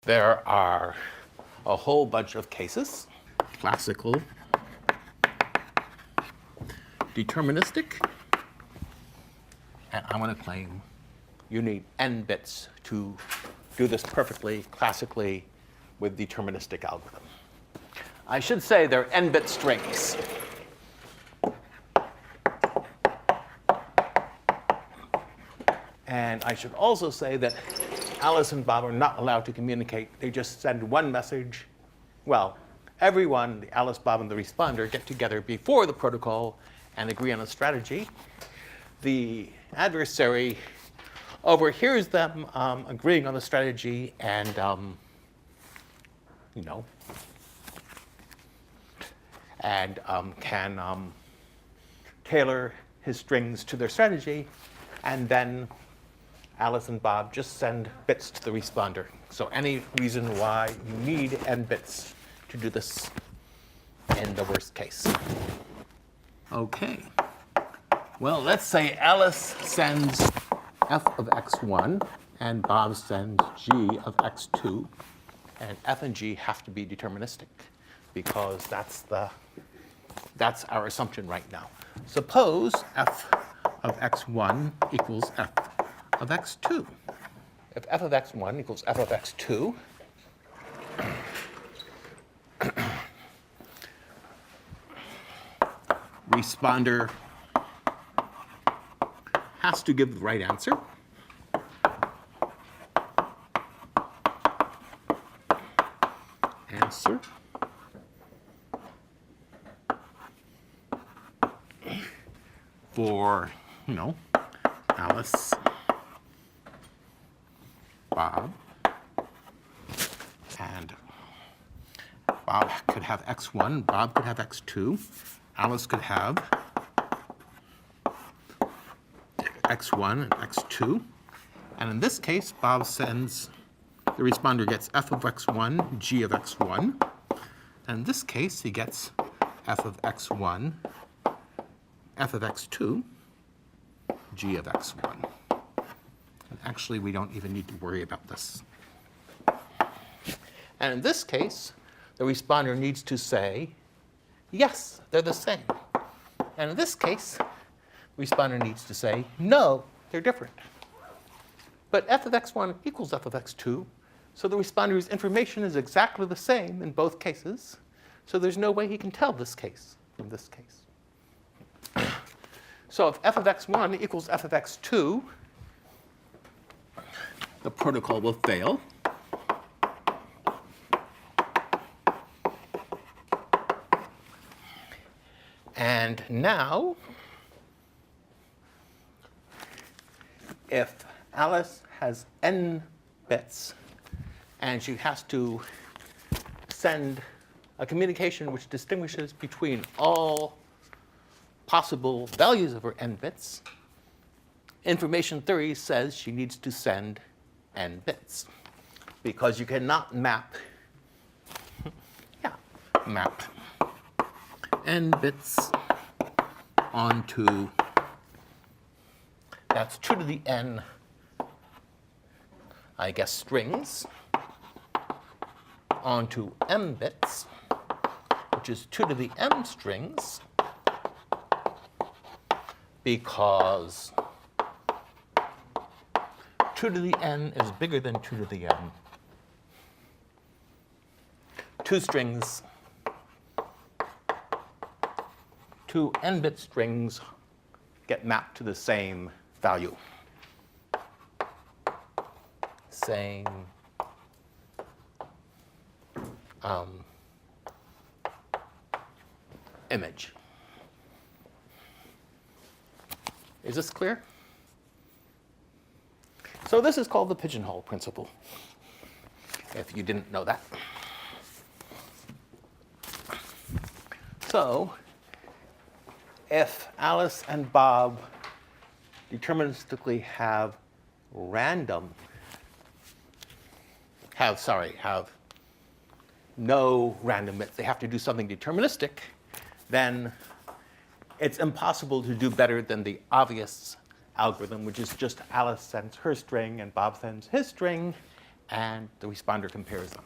there are a whole bunch of cases. Classical, deterministic, and I want to claim you need n bits to do this perfectly, classically, with deterministic algorithm. I should say they're n-bit strings. And I should also say that Alice and Bob are not allowed to communicate. They just send one message. Well, everyone, the Alice, Bob, and the responder, get together before the protocol and agree on a strategy. The adversary overhears them agreeing on the strategy and, can tailor his strings to their strategy, and then Alice and Bob just send bits to the responder. So any reason why you need n bits to do this in the worst case. Okay. Well, let's say Alice sends f of x1 and Bob sends g of x2, and f and g have to be deterministic because that's our assumption right now. Suppose f of x1 equals f of x2. If f of x1 equals f of x2, responder has to give the right answer. Answer for, Alice, Bob, and Bob could have x1, Bob could have x2, Alice could have x1 and x2. And in this case, Bob sends, the responder gets f of x1, g of x1. And in this case, he gets f of x1, f of x2, g of x1. And actually, we don't even need to worry about this. And in this case, the responder needs to say, yes, they're the same. And in this case, the responder needs to say, no, they're different. But f of x1 equals f of x2, so the responder's information is exactly the same in both cases, so there's no way he can tell this case from this case. So if f of x1 equals f of x2, the protocol will fail. And now, if Alice has n bits and she has to send a communication which distinguishes between all possible values of her n bits, information theory says she needs to send n bits because you cannot map n bits onto, that's 2 to the n, I guess, strings, onto m bits, which is 2 to the m strings, because 2 to the n is bigger than 2 to the m. 2 strings, 2 n-bit strings get mapped to the same value. Same image. Is this clear? So this is called the pigeonhole principle, if you didn't know that. So if Alice and Bob deterministically have no random bits, they have to do something deterministic, then it's impossible to do better than the obvious algorithm, which is just Alice sends her string and Bob sends his string, and the responder compares them.